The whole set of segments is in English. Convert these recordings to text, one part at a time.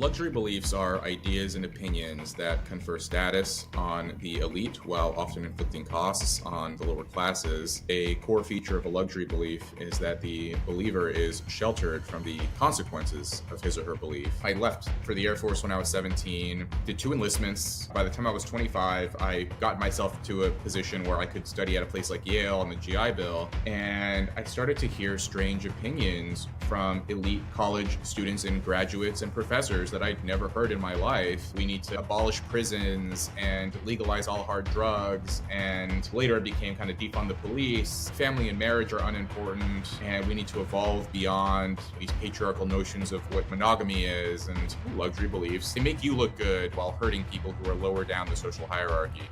Luxury beliefs are ideas and opinions that confer status on the elite while often inflicting costs on the lower classes. A core feature of a luxury belief is that the believer is sheltered from the consequences of his or her belief. I left for the Air Force when I was 17, did 2 enlistments. By the time I was 25, I got myself to a position where I could study at a place like Yale on the GI Bill, and I started to hear strange opinions from elite college students and graduates and professors that I'd never heard in my life. We need to abolish prisons and legalize all hard drugs, and later it became kind of defund the police. Family and marriage are unimportant, and we need to evolve beyond these patriarchal notions of what monogamy is and luxury beliefs. They make you look good while hurting people who are lower down the social hierarchy.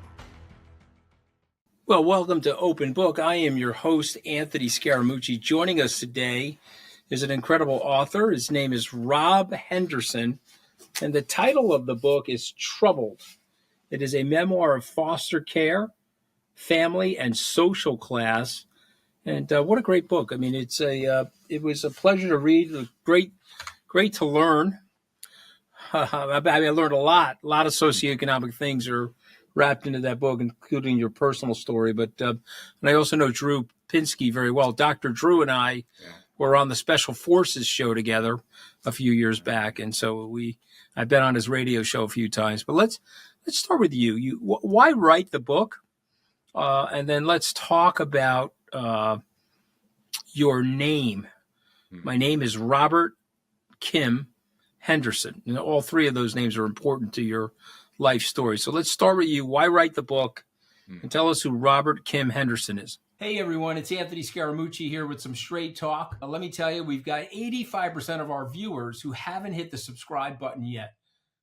Well, welcome to Open Book. I am your host, Anthony Scaramucci. Joining us today is an incredible author. His name is Rob Henderson, and the title of the book is Troubled. It is a memoir of foster care, family, and social class. And what a great book. I mean, it was a pleasure to read, great to learn. I learned a lot of socioeconomic things are wrapped into that book, including your personal story. But and I also know Drew Pinsky very well. Dr. Drew and I were on the Special Forces show together a few years back, and so I've been on his radio show a few times. But let's start with you. Why write the book? And then let's talk about your name. My name is Robert Kim Henderson. You know, all three of those names are important to your life story. So let's start with you. Why write the book? And tell us who Robert Kim Henderson is. Hey everyone, it's Anthony Scaramucci here with some straight talk. Let me tell you, we've got 85% of our viewers who haven't hit the subscribe button yet.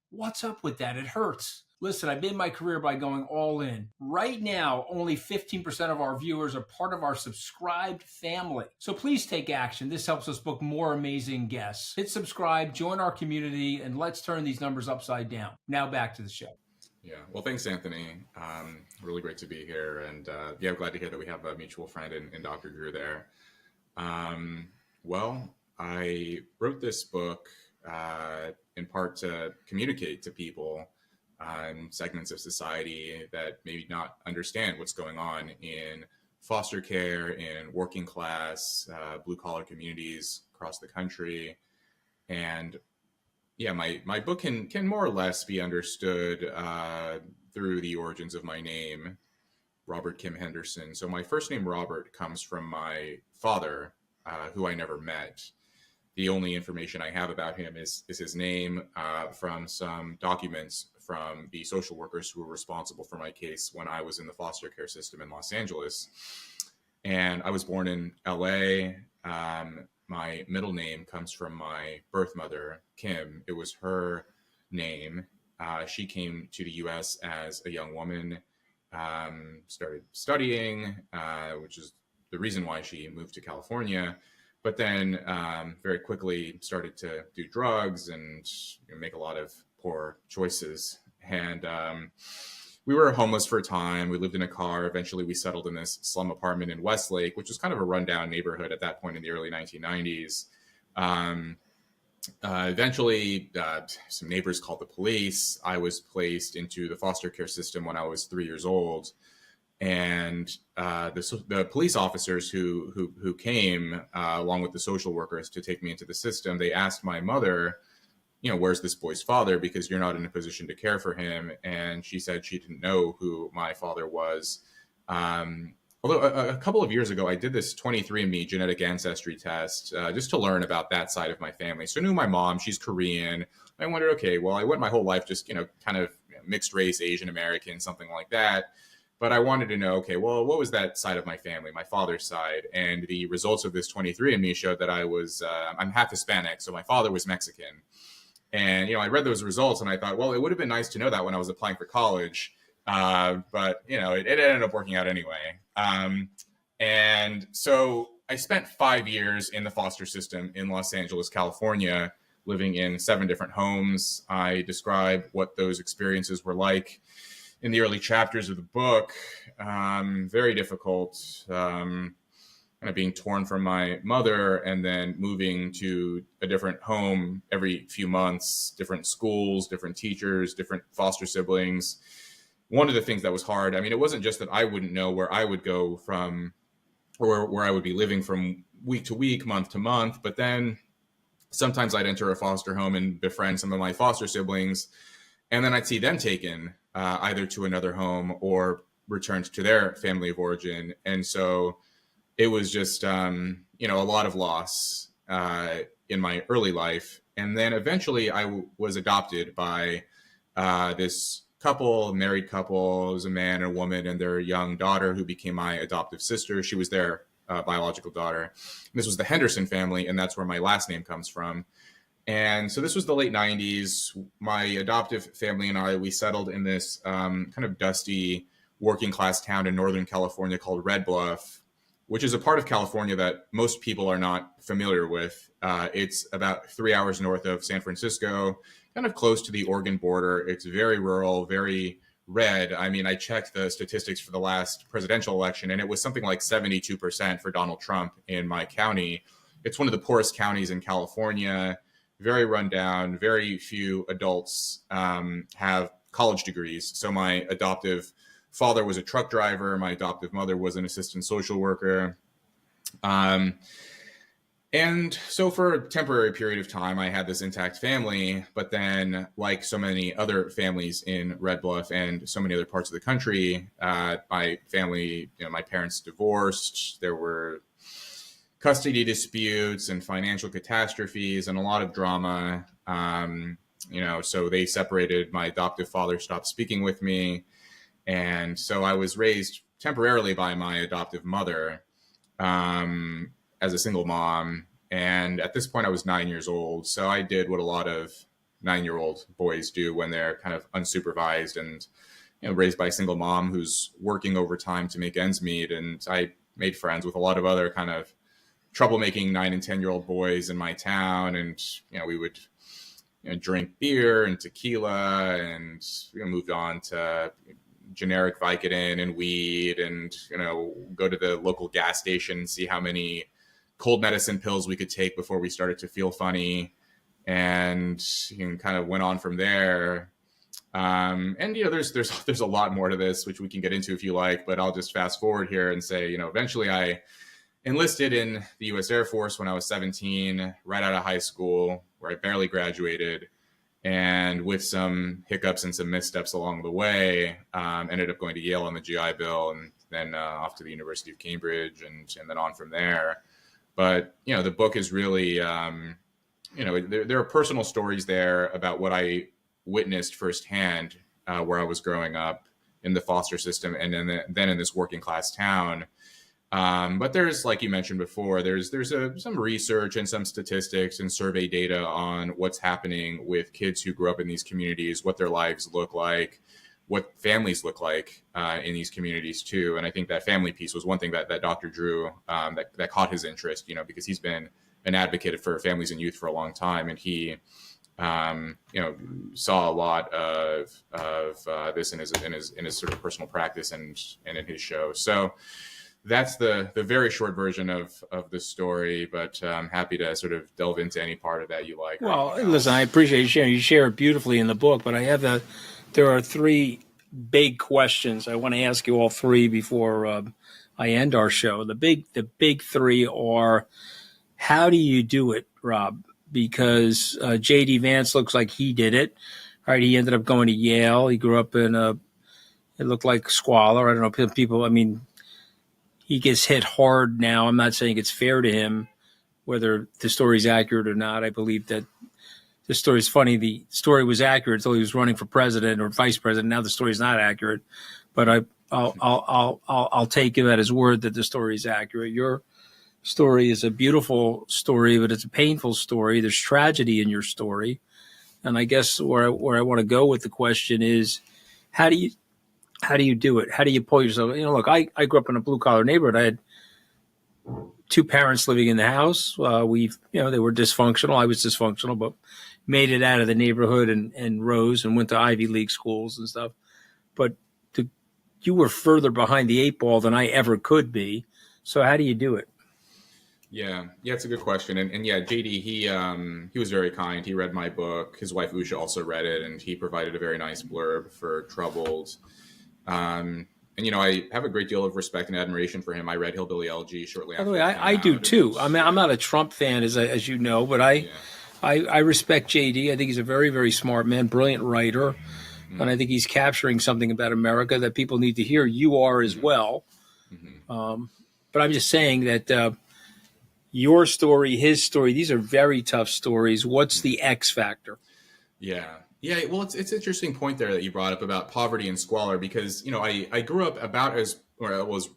What's up with that? It hurts. Listen, I made my career by going all in. Right now, only 15% of our viewers are part of our subscribed family. So please take action. This helps us book more amazing guests. Hit subscribe, join our community, and let's turn these numbers upside down. Now back to the show. Yeah, well, thanks, Anthony. Really great to be here. And I'm glad to hear that we have a mutual friend in Dr. Drew there. Well, I wrote this book in part to communicate to people segments of society that maybe not understand what's going on in foster care, in working class, blue-collar communities across the country. And yeah, my book can more or less be understood through the origins of my name, Robert Kim Henderson. So my first name, Robert, comes from my father, who I never met. The only information I have about him is his name from some documents from the social workers who were responsible for my case when I was in the foster care system in Los Angeles. And I was born in LA. My middle name comes from my birth mother, Kim. It was her name. She came to the US as a young woman, started studying, which is the reason why she moved to California, but then very quickly started to do drugs and make a lot of poor choices. And we were homeless for a time. We lived in a car. Eventually, we settled in this slum apartment in Westlake, which was kind of a rundown neighborhood at that point in the early 1990s. Eventually, some neighbors called the police. I was placed into the foster care system when I was 3 years old. And the police officers who came along with the social workers to take me into the system, they asked my mother, where's this boy's father? Because you're not in a position to care for him. And she said she didn't know who my father was. Although a couple of years ago, I did this 23andMe genetic ancestry test just to learn about that side of my family. So I knew my mom, she's Korean. I wondered, okay, well, I went my whole life just, kind of mixed race, Asian American, something like that. But I wanted to know, okay, well, what was that side of my family, my father's side? And the results of this 23andMe showed that I'm half Hispanic, so my father was Mexican. And, I read those results and I thought, well, it would have been nice to know that when I was applying for college. But, it ended up working out anyway. And so I spent 5 years in the foster system in Los Angeles, California, living in 7 different homes. I describe what those experiences were like in the early chapters of the book. Very difficult. kind of being torn from my mother and then moving to a different home every few months, different schools, different teachers, different foster siblings. One of the things that was hard, I mean, it wasn't just that I wouldn't know where I would go from, or where I would be living from week to week, month to month, but then sometimes I'd enter a foster home and befriend some of my foster siblings, and then I'd see them taken either to another home or returned to their family of origin. And so it was just, a lot of loss in my early life. And then eventually I was adopted by this couple, married couple. It was a man and a woman and their young daughter who became my adoptive sister. She was their biological daughter. And this was the Henderson family, and that's where my last name comes from. And so this was the late 90s. My adoptive family and I, we settled in this kind of dusty working class town in Northern California called Red Bluff, which is a part of California that most people are not familiar with. It's about 3 hours north of San Francisco, kind of close to the Oregon border. It's very rural, very red. I mean, I checked the statistics for the last presidential election, and it was something like 72% for Donald Trump in my county. It's one of the poorest counties in California, very run down. Very few adults have college degrees. So my adoptive father was a truck driver. My adoptive mother was an assistant social worker. And so for a temporary period of time, I had this intact family. But then, like so many other families in Red Bluff and so many other parts of the country, my family, my parents divorced. There were custody disputes and financial catastrophes and a lot of drama. So they separated. My adoptive father stopped speaking with me. And so I was raised temporarily by my adoptive mother as a single mom. And at this point, I was 9 years old. So I did what a lot of 9-year-old boys do when they're kind of unsupervised and raised by a single mom who's working overtime to make ends meet. And I made friends with a lot of other kind of troublemaking 9 and 10-year-old boys in my town. And, we would drink beer and tequila, and moved on to generic Vicodin and weed, and go to the local gas station and see how many cold medicine pills we could take before we started to feel funny, and kind of went on from there. There's a lot more to this, which we can get into if you like, but I'll just fast forward here and say, eventually I enlisted in the U.S. Air Force when I was 17, right out of high school, where I barely graduated. And with some hiccups and some missteps along the way, ended up going to Yale on the GI Bill, and then off to the University of Cambridge, and then on from there. But, the book is really, there are personal stories there about what I witnessed firsthand where I was growing up in the foster system, and then in this working class town. But there's, like you mentioned before, there's some research and some statistics and survey data on what's happening with kids who grew up in these communities, what their lives look like, what families look like in these communities too. And I think that family piece was one thing that Dr. Drew, that caught his interest, because he's been an advocate for families and youth for a long time. And he, saw a lot of this in his sort of personal practice and in his show. So that's the very short version of the story, but I'm happy to sort of delve into any part of that you like. Well, listen, I appreciate you sharing. You share it beautifully in the book, but there are three big questions. I want to ask you all three before I end our show. The big three are, how do you do it, Rob? Because J.D. Vance looks like he did it. Right? He ended up going to Yale. He grew up in it looked like squalor. I don't know, people, he gets hit hard now. I'm not saying it's fair to him, whether the story's accurate or not. I believe that the story's funny. The story was accurate until he was running for president or vice president. Now the story's not accurate, but I'll take him at his word that the story is accurate. Your story is a beautiful story, but it's a painful story. There's tragedy in your story, and I guess where I want to go with the question is, how do you do it? How do you pull yourself? Look, I grew up in a blue collar neighborhood. I had two parents living in the house. They were dysfunctional. I was dysfunctional, but made it out of the neighborhood and rose and went to Ivy League schools and stuff. But you were further behind the eight ball than I ever could be. So how do you do it? Yeah, it's a good question. And yeah, JD, he was very kind. He read my book. His wife Usha also read it, and he provided a very nice blurb for Troubled. And I have a great deal of respect and admiration for him. I read Hillbilly LG shortly By the after way, it came I do out, and too. I mean, I'm yeah, not a Trump fan, as you know, but I, yeah, I, I respect JD. I think he's a very, very smart man, brilliant writer, and I mm, think he's capturing something about America that people need to hear. You are as mm, well. mm, But I'm just saying that your story, his story, these are very tough stories. What's mm. the X factor? Yeah. Yeah, well, it's an interesting point there that you brought up about poverty and squalor because I grew up about as or I was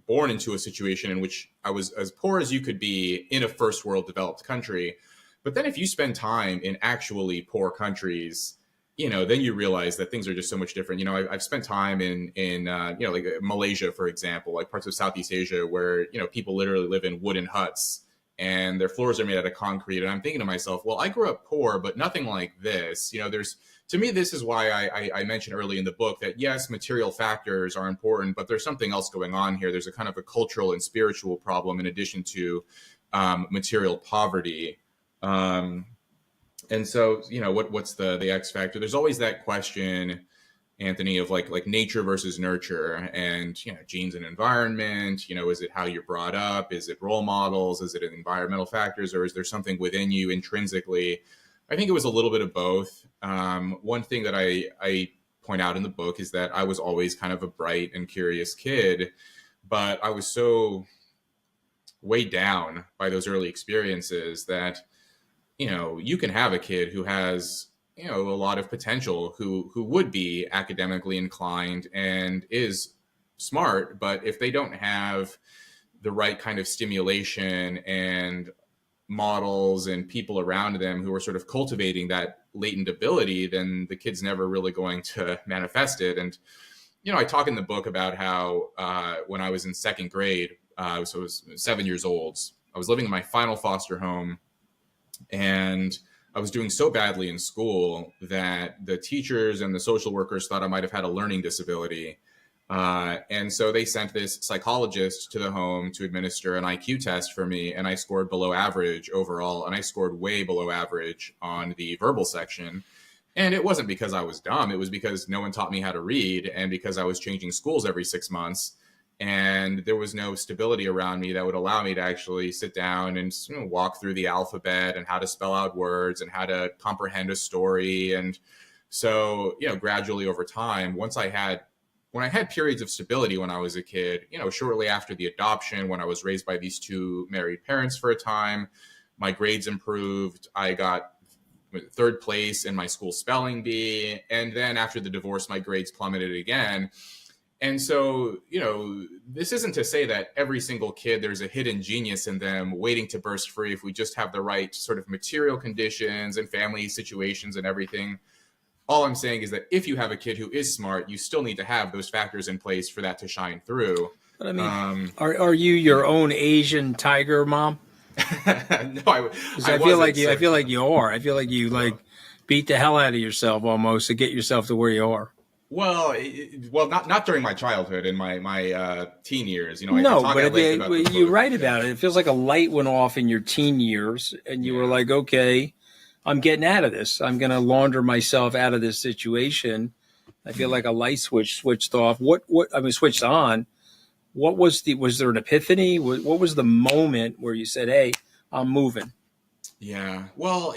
born into a situation in which I was as poor as you could be in a first world developed country, but then if you spend time in actually poor countries, then you realize that things are just so much different. I've spent time in like Malaysia, for example, like parts of Southeast Asia where people literally live in wooden huts and their floors are made out of concrete. And I'm thinking to myself, well, I grew up poor, but nothing like this. There's to me, this is why I mentioned early in the book that yes, material factors are important, but there's something else going on here. There's a kind of a cultural and spiritual problem in addition to material poverty. Um, and so, what's the X factor? There's always that question, Anthony, of like nature versus nurture, and genes and environment. Is it how you're brought up? Is it role models? Is it environmental factors, or is there something within you intrinsically? I think it was a little bit of both. One thing that I point out in the book is that I was always kind of a bright and curious kid, but I was so weighed down by those early experiences that you can have a kid who has a lot of potential, who would be academically inclined and is smart, but if they don't have the right kind of stimulation and models and people around them who are sort of cultivating that latent ability, then the kid's never really going to manifest it. And I talk in the book about how when I was in second grade, so I was 7 years old, I was living in my final foster home, and I was doing so badly in school that the teachers and the social workers thought I might have had a learning disability. And so they sent this psychologist to the home to administer an IQ test for me. And I scored below average overall. And I scored way below average on the verbal section. And it wasn't because I was dumb. It was because no one taught me how to read, and because I was changing schools every 6 months. And there was no stability around me that would allow me to actually sit down and walk through the alphabet and how to spell out words and how to comprehend a story. And so, gradually over time, when I had periods of stability when I was a kid, shortly after the adoption, when I was raised by these two married parents for a time, my grades improved. I got third place in my school spelling bee. And then after the divorce, my grades plummeted again. And so, this isn't to say that every single kid, there's a hidden genius in them waiting to burst free if we just have the right sort of material conditions and family situations and everything. All I'm saying is that if you have a kid who is smart, you still need to have those factors in place for that to shine through. But I mean, Um, are you your own Asian tiger mom? no, Because I I wasn't. feel like you are. I feel like you Uh, beat the hell out of yourself almost to get yourself to where you are. not during my childhood and my teen years. I No, talk but at length about the you book. write Yeah. about it. It feels like a light went off in your teen years, and you were Yeah. like, "Okay, I'm getting out of this. I'm going to launder myself out of this situation." I feel like a light switched off. Switched on. What was there an epiphany? What was the moment where you said, "Hey, I'm moving"? Yeah. Well,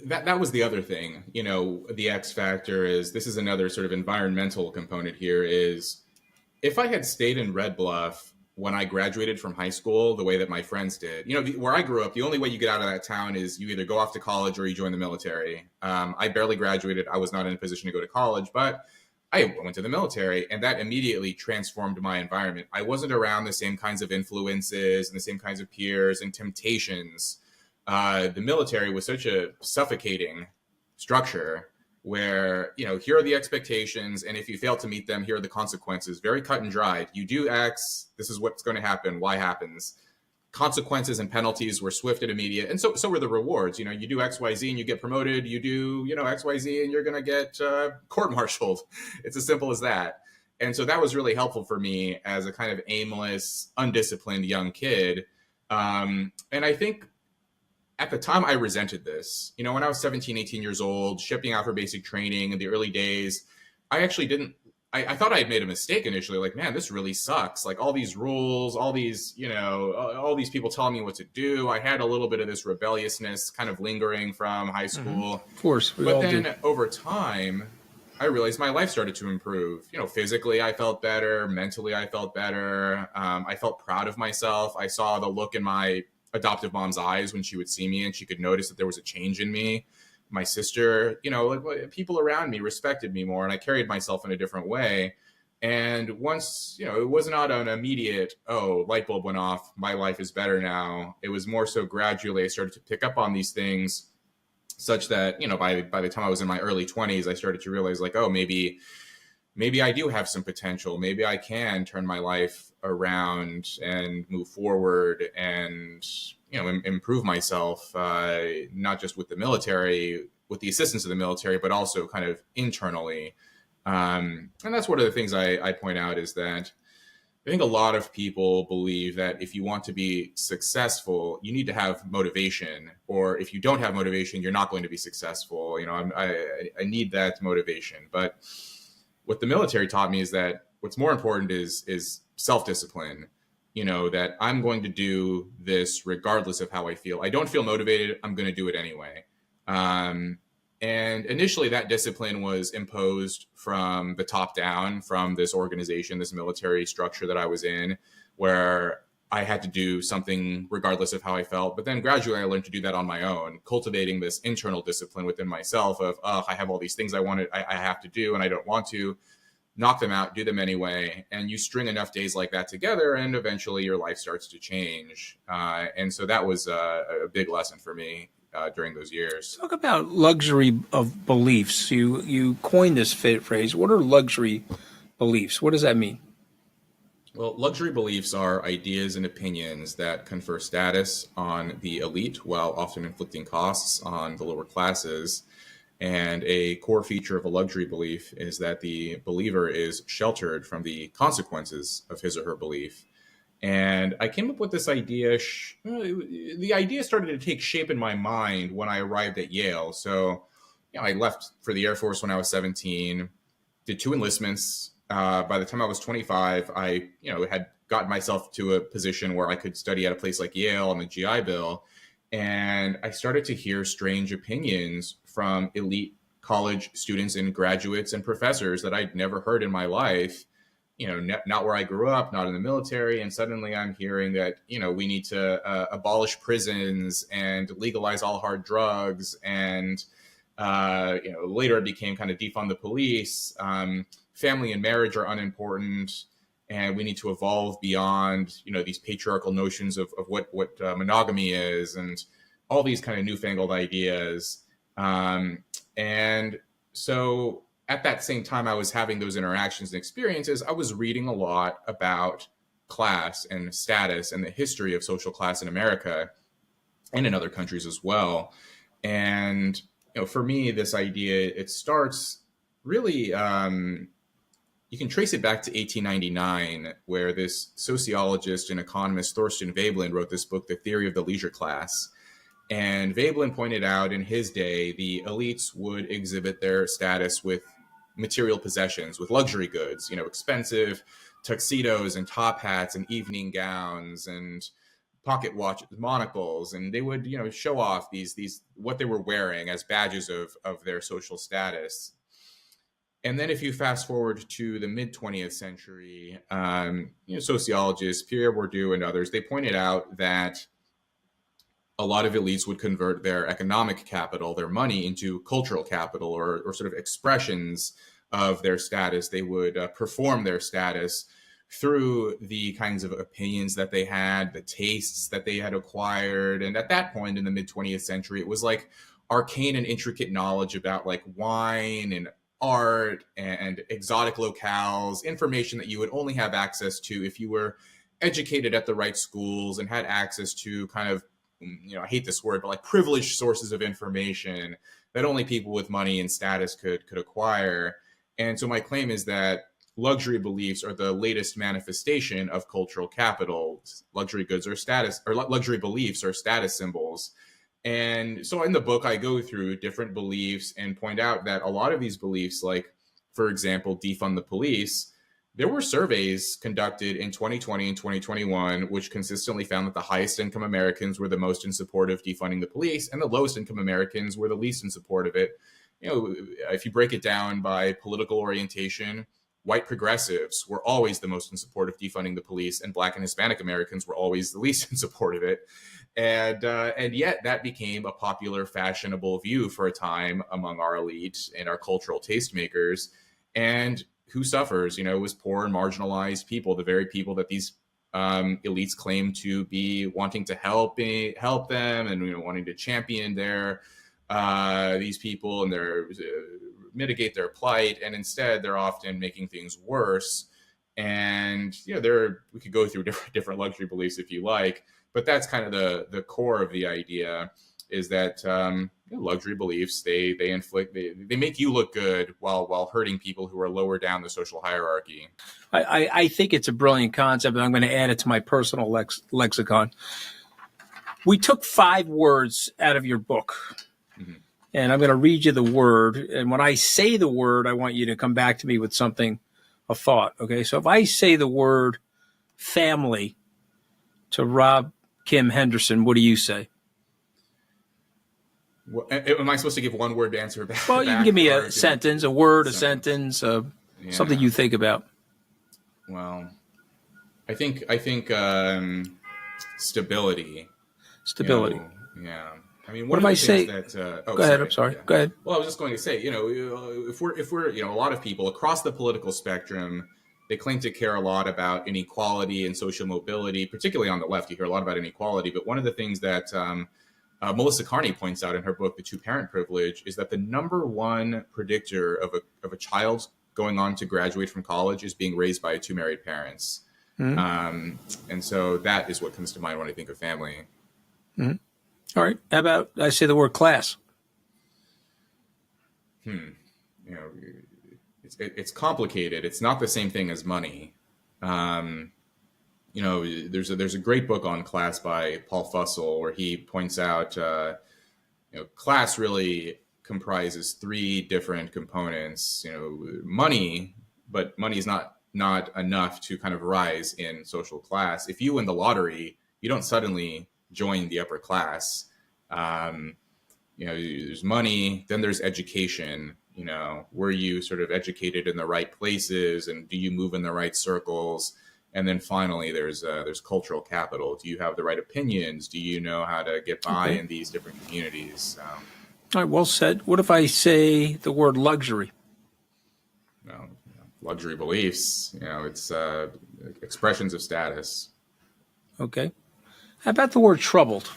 that was the other thing. The X factor is, this is another sort of environmental component here, is if I had stayed in Red Bluff when I graduated from high school the way that my friends did, where I grew up, the only way you get out of that town is you either go off to college or you join the military. I barely graduated. I was not in a position to go to college, but I went to the military, and that immediately transformed my environment. I wasn't around the same kinds of influences and the same kinds of peers and temptations. The military was such a suffocating structure where, here are the expectations, and if you fail to meet them, here are the consequences. Very cut and dried. You do X, this is what's going to happen. Y happens. Consequences and penalties were swift and immediate, and so were the rewards. You do X, Y, Z, and you get promoted. You do X, Y, Z, and you're going to get court-martialed. It's as simple as that. And so that was really helpful for me as a kind of aimless, undisciplined young kid. And I think at the time I resented this. When I was 17, 18 years old, shipping out for basic training in the early days, I actually didn't. I thought I had made a mistake initially. Like, man, this really sucks. Like all these rules, all these, all these people telling me what to do. I had a little bit of this rebelliousness kind of lingering from high school. Of course, we But all then do. over time, I realized my life started to improve. Physically, I felt better. Mentally, I felt better. I felt proud of myself. I saw the look in my adoptive mom's eyes when she would see me and she could notice that there was a change in me. My sister, like people around me respected me more and I carried myself in a different way. And once, it was not an immediate, oh, light bulb went off, my life is better now. It was more so gradually I started to pick up on these things such that, by the time I was in my early 20s, I started to realize like, oh, maybe I do have some potential. Maybe I can turn my life around and move forward and, improve myself, not just with the military, with the assistance of the military, but also kind of internally. And that's one of the things I point out is that I think a lot of people believe that if you want to be successful, you need to have motivation, or if you don't have motivation, you're not going to be successful. I need that motivation. But what the military taught me is that what's more important is self-discipline. That I'm going to do this regardless of how I feel. I don't feel motivated, I'm going to do it anyway. And initially that discipline was imposed from the top down, from this organization, this military structure that I was in, where I had to do something regardless of how I felt. But then gradually I learned to do that on my own, cultivating this internal discipline within myself of, I have all these things I have to do and I don't want to. Knock them out, do them anyway. And you string enough days like that together and eventually your life starts to change. And so that was a big lesson for me during those years. Talk about luxury of beliefs. You coined this phrase. What are luxury beliefs? What does that mean? Well, luxury beliefs are ideas and opinions that confer status on the elite while often inflicting costs on the lower classes. And a core feature of a luxury belief is that the believer is sheltered from the consequences of his or her belief. And I came up with this idea. The idea started to take shape in my mind when I arrived at Yale. So, I left for the Air Force when I was 17, did 2 enlistments. By the time I was 25, I, had gotten myself to a position where I could study at a place like Yale on the GI Bill. And I started to hear strange opinions from elite college students and graduates and professors that I'd never heard in my life, not where I grew up, not in the military. And suddenly I'm hearing that, we need to abolish prisons and legalize all hard drugs. And, later it became kind of defund the police. Family and marriage are unimportant. And we need to evolve beyond, these patriarchal notions of what monogamy is and all these kind of newfangled ideas. And so at that same time I was having those interactions and experiences, I was reading a lot about class and status and the history of social class in America and in other countries as well. And, for me, this idea, it starts really, you can trace it back to 1899, where this sociologist and economist Thorstein Veblen wrote this book, The Theory of the Leisure Class. And Veblen pointed out in his day, the elites would exhibit their status with material possessions, with luxury goods, expensive tuxedos and top hats and evening gowns and pocket watches, monocles, and they would, show off these what they were wearing as badges of their social status. And then if you fast forward to the mid 20th century, sociologists, Pierre Bourdieu and others, they pointed out that a lot of elites would convert their economic capital, their money, into cultural capital or sort of expressions of their status. They would perform their status through the kinds of opinions that they had, the tastes that they had acquired. And at that point in the mid 20th century, it was like arcane and intricate knowledge about like wine and art and exotic locales, information that you would only have access to if you were educated at the right schools and had access to kind of, I hate this word, but like privileged sources of information that only people with money and status could acquire. And so my claim is that luxury beliefs are the latest manifestation of cultural capital. Luxury goods are status, or luxury beliefs are status symbols. And so in the book, I go through different beliefs and point out that a lot of these beliefs, like, for example, defund the police, there were surveys conducted in 2020 and 2021, which consistently found that the highest income Americans were the most in support of defunding the police, and the lowest income Americans were the least in support of it. You know, if you break it down by political orientation, white progressives were always the most in support of defunding the police, and Black and Hispanic Americans were always the least in support of it. And yet that became a popular, fashionable view for a time among our elite and our cultural tastemakers. And who suffers? It was poor and marginalized people, the very people that these elites claim to be wanting to help them, and wanting to champion these people and mitigate their plight. And instead, they're often making things worse. And we could go through different luxury beliefs if you like, but that's kind of the core of the idea, is that luxury beliefs, they make you look good while hurting people who are lower down the social hierarchy. I think it's a brilliant concept, and I'm going to add it to my personal lexicon. We took 5 words out of your book, and I'm going to read you the word. And when I say the word, I want you to come back to me with something, a thought. Okay, so if I say the word family to Rob Kim Henderson, what do you say? Well, am I supposed to give one word answer back? Well, you can give me a sentence, a word, a sentence, something you think about. Well, I think stability. Stability. Yeah. I mean, what if I say? That, go ahead. I'm sorry. Yeah. Go ahead. Well, I was just going to say, if we're a lot of people across the political spectrum, they claim to care a lot about inequality and social mobility, particularly on the left. You hear a lot about inequality, but one of the things that Melissa Carney points out in her book, The Two-Parent Privilege, is that the number one predictor of a child going on to graduate from college is being raised by 2 married parents. Mm-hmm. And so that is what comes to mind when I think of family. Mm-hmm. All right. How about I say the word class? It's complicated. It's not the same thing as money. There's a great book on class by Paul Fussell, where he points out, class really comprises 3 different components. Money, but money is not enough to kind of rise in social class. If you win the lottery, you don't suddenly join the upper class. There's money, then there's education. Were you sort of educated in the right places, and do you move in the right circles? And then finally, there's cultural capital. Do you have the right opinions? Do you know how to get by in these different communities? All right, well said. What if I say the word luxury? Luxury beliefs. It's expressions of status. Okay. How about the word troubled?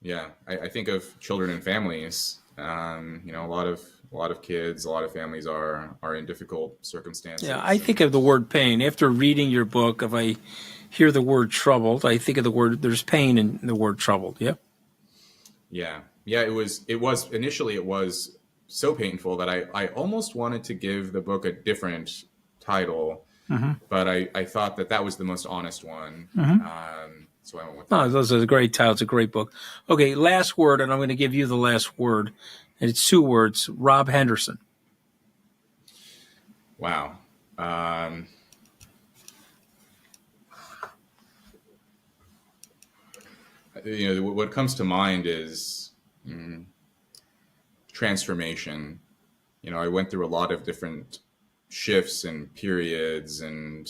Yeah, I think of children and families. A lot of kids, a lot of families are in difficult circumstances. Yeah, I think of the word pain. After reading your book, if I hear the word troubled, I think of the word, there's pain in the word troubled. Yeah. Yeah. It was initially so painful that I almost wanted to give the book a different title, but I thought that was the most honest one. So I went with that. Oh, those are a great title. It's a great book. Okay, last word, and I'm going to give you the last word. And it's 2 words, Rob Henderson. Wow. What comes to mind is transformation. I went through a lot of different shifts and periods, and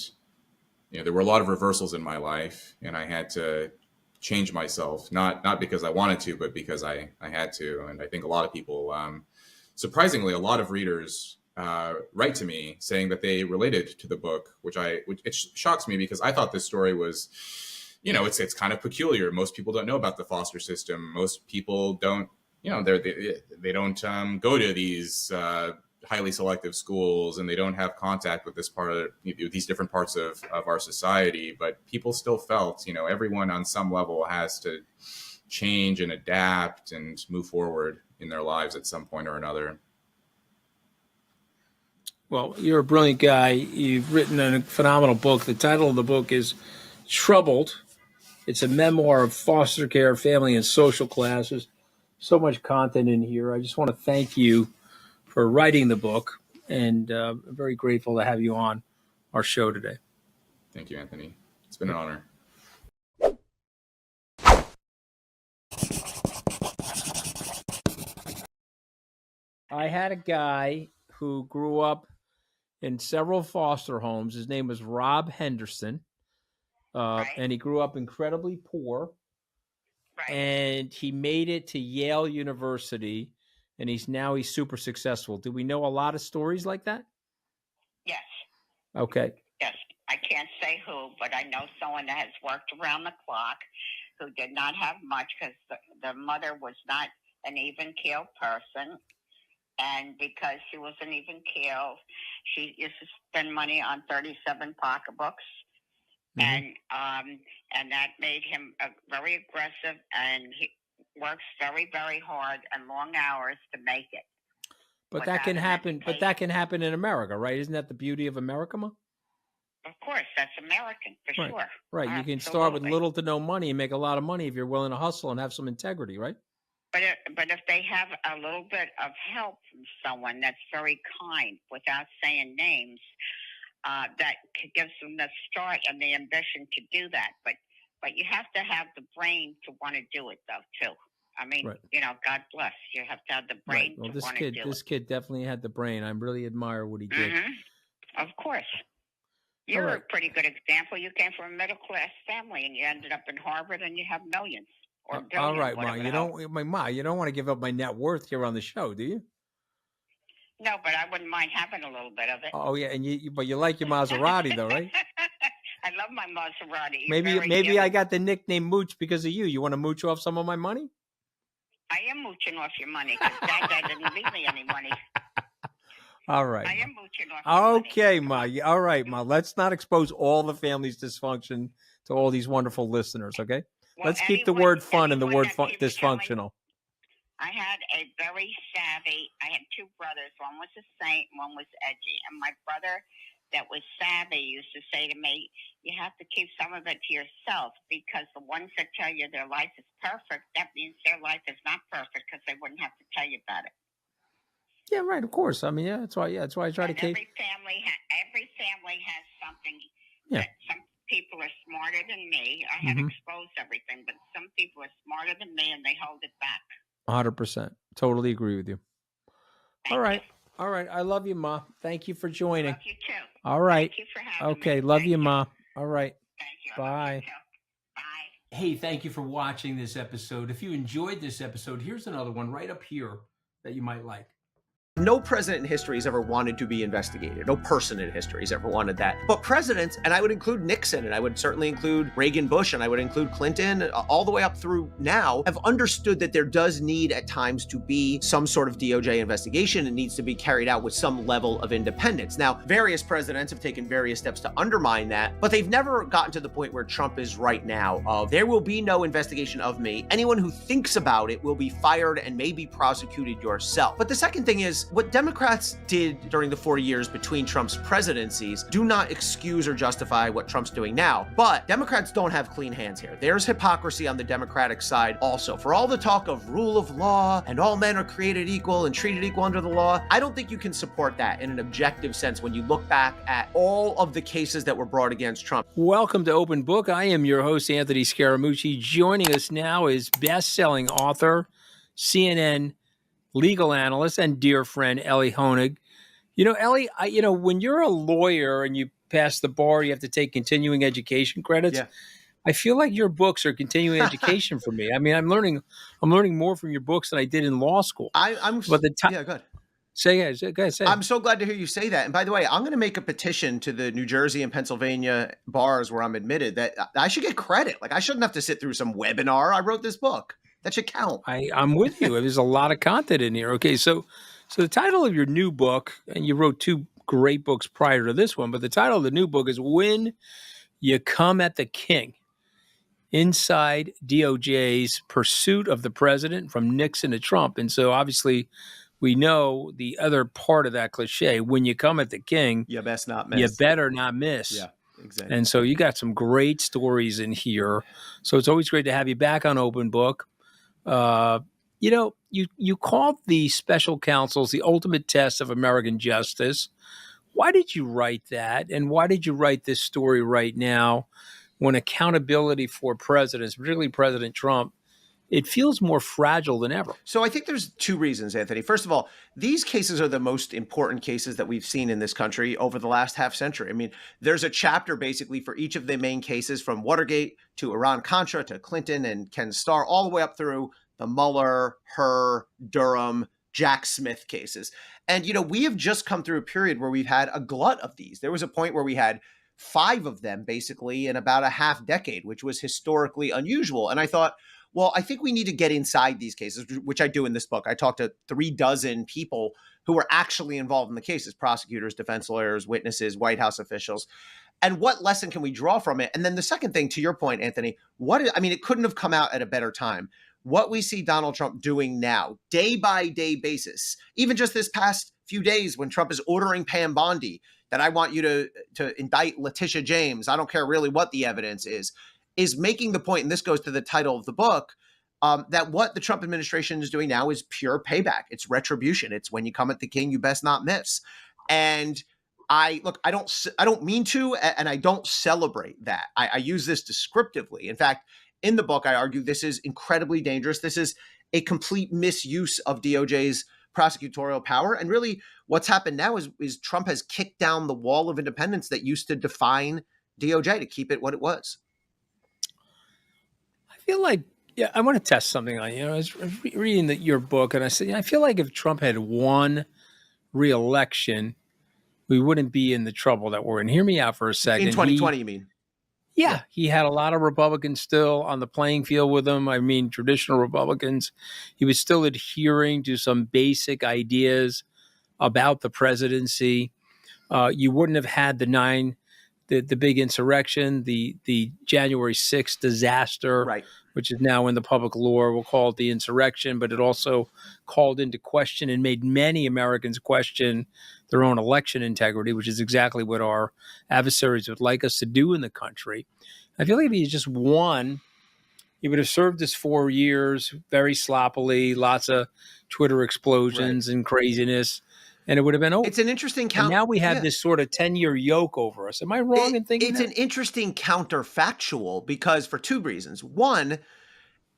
there were a lot of reversals in my life, and I had to change myself, not because I wanted to, but because I had to. And I think a lot of people, surprisingly, a lot of readers write to me saying that they related to the book, which it shocks me, because I thought this story was, it's kind of peculiar. Most people don't know about the foster system. Most people don't, they don't go to these highly selective schools, and they don't have contact with these different parts of our society. But people still felt, everyone on some level has to change and adapt and move forward in their lives at some point or another. Well, you're a brilliant guy. You've written a phenomenal book. The title of the book is Troubled. It's a memoir of foster care, family, and social classes. So much content in here. I just want to thank you for writing the book, and I'm very grateful to have you on our show today. Thank you, Anthony. It's been an honor. I had a guy who grew up in several foster homes. His name was Rob Henderson, Right. and he grew up incredibly poor, Right. and he made it to Yale University, and he's super successful. Do we know a lot of stories like that? Yes. Okay. Yes. I can't say who, but I know someone that has worked around the clock who did not have much because the mother was not an even keel person. And because she was an even keel, she used to spend money on 37 pocketbooks. Mhm. And that made him very aggressive, and he works very, very hard and long hours to make it. But that can happen. But that can happen in America, right? Isn't that the beauty of America, Ma? Of course, that's American for Right. sure. Right. You can start with Absolutely. little to no money and make a lot of money if you're willing to hustle and have some integrity, right? But if they have a little bit of help from someone that's very kind, without saying names, that gives them the start and the ambition to do that. But you have to have the brain to want to do it, though, too. I mean, Right. God bless. You have to have the brain Well, to want to do it. this kid definitely had the brain. I really admire what he did. Of course. You're a pretty good example. You came from a middle-class family, and you ended up in Harvard, and you have millions or billions. All right, Ma. You don't want to give up my net worth here on the show, do you? No, but I wouldn't mind having a little bit of it. Oh yeah, and but you like your Maserati though, right? I love my Maserati. Maybe I got the nickname Mooch because of you. You want to mooch off some of my money? I am mooching off your money because Dad didn't leave me any money. All right. I am mooching off your money. Okay, Ma. All right, Ma. Let's not expose all the family's dysfunction to all these wonderful listeners, okay? Well, Let's keep the word fun and the word dysfunctional. I had a very savvy, I had two brothers. One was a saint, one was edgy. And my brother that was savvy used to say to me, you have to keep some of it to yourself, because the ones that tell you their life is perfect, that means their life is not perfect, because they wouldn't have to tell you about it. Yeah, right. Of course. I mean, that's why I try to keep. Every family has something. Yeah. That some people are smarter than me. I have exposed everything, but some people are smarter than me, and they hold it back. 100%. Totally agree with you. Thank you. All right. I love you, Ma. Thank you for joining. Love you too. All right. Thank you for having me. Okay. Love you, Ma. All right. Thank you. Bye. Bye. Hey, thank you for watching this episode. If you enjoyed this episode, here's another one right up here that you might like. No president in history has ever wanted to be investigated. No person in history has ever wanted that. But presidents, and I would include Nixon, and I would certainly include Reagan, Bush, and I would include Clinton, all the way up through now, have understood that there does need at times to be some sort of DOJ investigation. It needs to be carried out with some level of independence. Now, various presidents have taken various steps to undermine that, but they've never gotten to the point where Trump is right now of, there will be no investigation of me. Anyone who thinks about it will be fired and maybe prosecuted yourself. But the second thing is, what Democrats did during the 4 years between Trump's presidencies do not excuse or justify what Trump's doing now. But Democrats don't have clean hands here. There's hypocrisy on the Democratic side also. For all the talk of rule of law and all men are created equal and treated equal under the law, I don't think you can support that in an objective sense when you look back at all of the cases that were brought against Trump. Welcome to Open Book. I am your host, Anthony Scaramucci. Joining us now is best-selling author, CNN legal analyst, and dear friend, Ellie Honig. You know, Ellie, when you're a lawyer and you pass the bar, you have to take continuing education credits. Yeah. I feel like your books are continuing education for me. I mean, I'm learning more from your books than I did in law school. Yeah, good. Go ahead. I'm so glad to hear you say that. And by the way, I'm going to make a petition to the New Jersey and Pennsylvania bars where I'm admitted that I should get credit. Like, I shouldn't have to sit through some webinar. I wrote this book. That should count. I'm with you. There's a lot of content in here. Okay, so the title of your new book, and you wrote two great books prior to this one, but the title of the new book is When You Come at the King. inside DOJ's pursuit of the president from Nixon to Trump. And so obviously we know the other part of that cliche, when you come at the king, You best not you miss. better not miss. Yeah, exactly. And so you got some great stories in here. So it's always great to have you back on Open Book. You called the special counsels the ultimate test of American justice. Why did you write that? And why did you write this story right now when accountability for presidents, particularly President Trump, it feels more fragile than ever? So I think there's two reasons, Anthony. First of all, these cases are the most important cases that we've seen in this country over the last half century. I mean, there's a chapter basically for each of the main cases, from Watergate to Iran-Contra to Clinton and Ken Starr, all the way up through the Mueller, Hur, Durham, Jack Smith cases. And, we have just come through a period where we've had a glut of these. There was a point where we had 5 of them basically in about a half decade, which was historically unusual. And I thought, well, I think we need to get inside these cases, which I do in this book. I talked to 36 people who were actually involved in the cases: prosecutors, defense lawyers, witnesses, White House officials. And what lesson can we draw from it? And then the second thing, to your point, Anthony, it couldn't have come out at a better time. What we see Donald Trump doing now, day by day basis, even just this past few days when Trump is ordering Pam Bondi, that I want you to indict Letitia James, I don't care really what the evidence is making the point, and this goes to the title of the book, that what the Trump administration is doing now is pure payback. It's retribution. It's when you come at the king, you best not miss. And I don't mean to, and I don't celebrate that. I use this descriptively. In fact, in the book, I argue this is incredibly dangerous. This is a complete misuse of DOJ's prosecutorial power. And really what's happened now is Trump has kicked down the wall of independence that used to define DOJ to keep it what it was. I feel like, I want to test something on you. I was reading your book, and I said, I feel like if Trump had won re-election, we wouldn't be in the trouble that we're in. Hear me out for a second. In 2020, you mean? Yeah, he had a lot of Republicans still on the playing field with him. I mean, traditional Republicans. He was still adhering to some basic ideas about the presidency. You wouldn't have had the big insurrection, the January 6th disaster, right, which is now in the public lore. We'll call it the insurrection, but it also called into question and made many Americans question their own election integrity, which is exactly what our adversaries would like us to do in the country. I feel like if he just won, he would have served his 4 years very sloppily, lots of Twitter explosions and craziness, and it would have been over. It's an interesting now we have this sort of 10-year yoke over us. Am I wrong in thinking it's that? An interesting counterfactual, because for two reasons. One,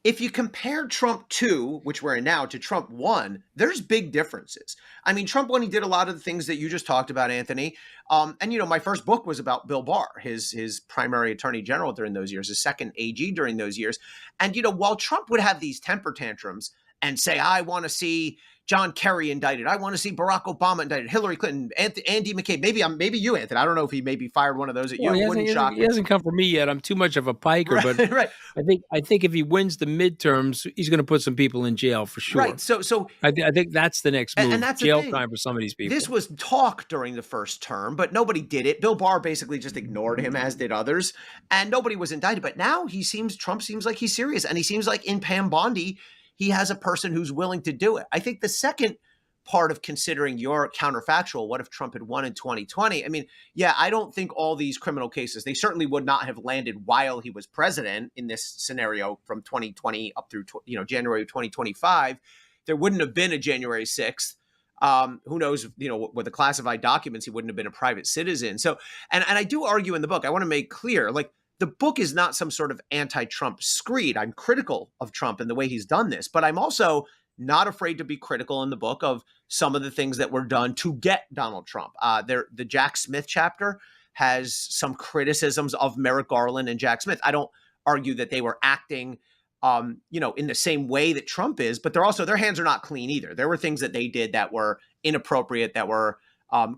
if you compare Trump 2, which we're in now, to Trump 1, there's big differences. I mean, Trump 1, he did a lot of the things that you just talked about, Anthony. And my first book was about Bill Barr, his primary attorney general during those years, his second AG during those years. And, while Trump would have these temper tantrums and say, I want to see John Kerry indicted, I want to see Barack Obama indicted, Hillary Clinton, Andy McCabe, maybe you, Anthony. I don't know if he maybe fired one of those at you. It wouldn't shock me. He hasn't come for me yet. I'm too much of a piker, right, but right. I think if he wins the midterms, he's going to put some people in jail for sure. Right. So I think that's the next move. And that's jail time for some of these people. This was talk during the first term, but nobody did it. Bill Barr basically just ignored him, as did others, and nobody was indicted. But now Trump seems like he's serious, and he seems like in Pam Bondi, he has a person who's willing to do it. I think the second part of considering your counterfactual, what if Trump had won in 2020? I mean, I don't think all these criminal cases, they certainly would not have landed while he was president in this scenario from 2020 up through, January of 2025. There wouldn't have been a January 6th. Who knows, with the classified documents, he wouldn't have been a private citizen. So, and I do argue in the book, I want to make clear, the book is not some sort of anti-Trump screed. I'm critical of Trump and the way he's done this, but I'm also not afraid to be critical in the book of some of the things that were done to get Donald Trump. The Jack Smith chapter has some criticisms of Merrick Garland and Jack Smith. I don't argue that they were acting, in the same way that Trump is, but their hands are not clean either. There were things that they did that were inappropriate, that were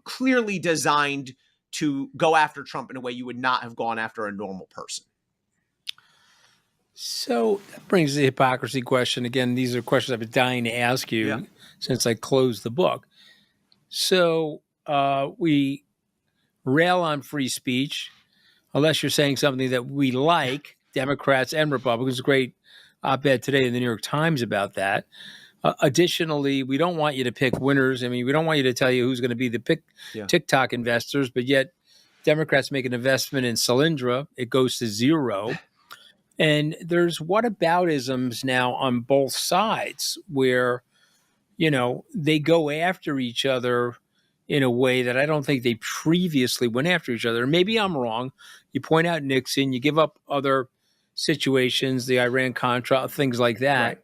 clearly designed to go after Trump in a way you would not have gone after a normal person. So that brings the hypocrisy question. Again, these are questions I've been dying to ask you since I closed the book. So we rail on free speech, unless you're saying something that we like. Democrats and Republicans. Great op-ed today in the New York Times about that. Additionally, we don't want you to pick winners. I mean, we don't want you to tell you who's going to be the TikTok investors, but yet Democrats make an investment in Solyndra. It goes to zero. And there's whataboutisms now on both sides where, they go after each other in a way that I don't think they previously went after each other. Maybe I'm wrong. You point out Nixon, you give up other situations, the Iran-Contra, things like that. Right.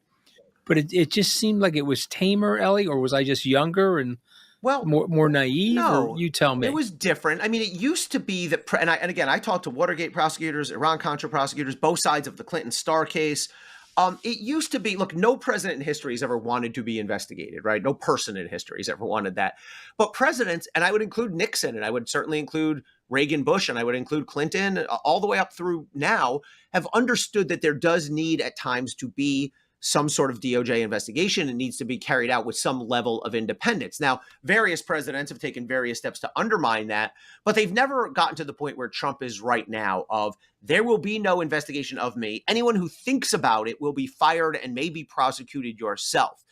But it just seemed like it was tamer, Ellie, or was I just younger and more naive? No, or you tell me. It was different. I mean, it used to be that, and again, I talked to Watergate prosecutors, Iran-Contra prosecutors, both sides of the Clinton Starr case. It used to be, look, no president in history has ever wanted to be investigated, right? No person in history has ever wanted that. But presidents, and I would include Nixon, and I would certainly include Reagan, Bush, and I would include Clinton, all the way up through now, have understood that there does need at times to be some sort of DOJ investigation. It needs to be carried out with some level of independence. Now, various presidents have taken various steps to undermine that, but they've never gotten to the point where Trump is right now of there will be no investigation of me. Anyone who thinks about it will be fired and maybe prosecuted yourself.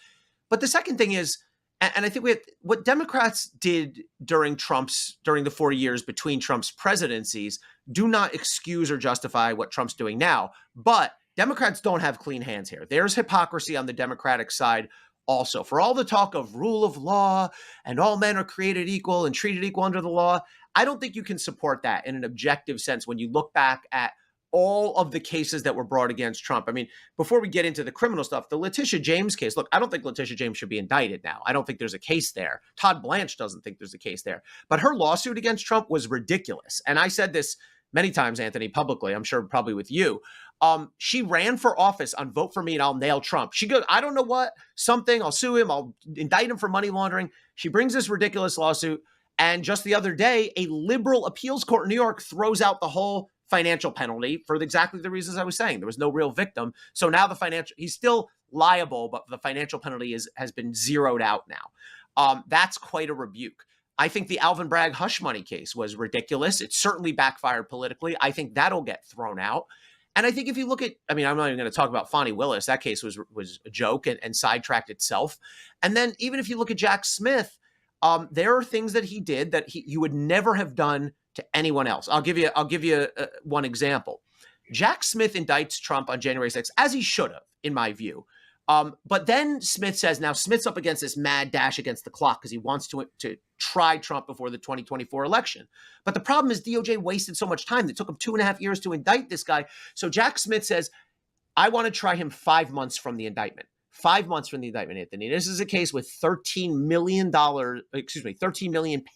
But the second thing is, and I think what Democrats did during the 4 years between Trump's presidencies do not excuse or justify what Trump's doing now. But Democrats don't have clean hands here. There's hypocrisy on the Democratic side also. For all the talk of rule of law and all men are created equal and treated equal under the law, I don't think you can support that in an objective sense when you look back at all of the cases that were brought against Trump. I mean, before we get into the criminal stuff, the Letitia James case, look, I don't think Letitia James should be indicted now. I don't think there's a case there. Todd Blanche doesn't think there's a case there. But her lawsuit against Trump was ridiculous. And I said this many times, Anthony, publicly, I'm sure probably with you. She ran for office on Vote for Me and I'll nail Trump. She goes, I don't know what, something, I'll sue him, I'll indict him for money laundering. She brings this ridiculous lawsuit. And just the other day, a liberal appeals court in New York throws out the whole financial penalty for exactly the reasons I was saying. There was no real victim. So now he's still liable, but the financial penalty has been zeroed out now. That's quite a rebuke. I think the Alvin Bragg hush money case was ridiculous. It certainly backfired politically. I think that'll get thrown out. And I think if you look at, I'm not even going to talk about Fonnie Willis. That case was a joke and sidetracked itself. And then even if you look at Jack Smith, there are things that he did that you would never have done to anyone else. I'll give you one example. Jack Smith indicts Trump on January 6th, as he should have, in my view. But then Smith says, now Smith's up against this mad dash against the clock because he wants to try Trump before the 2024 election. But the problem is DOJ wasted so much time. It took him 2.5 years to indict this guy. So Jack Smith says, I want to try him 5 months from the indictment. 5 months from the indictment, Anthony. This is a case with $13 million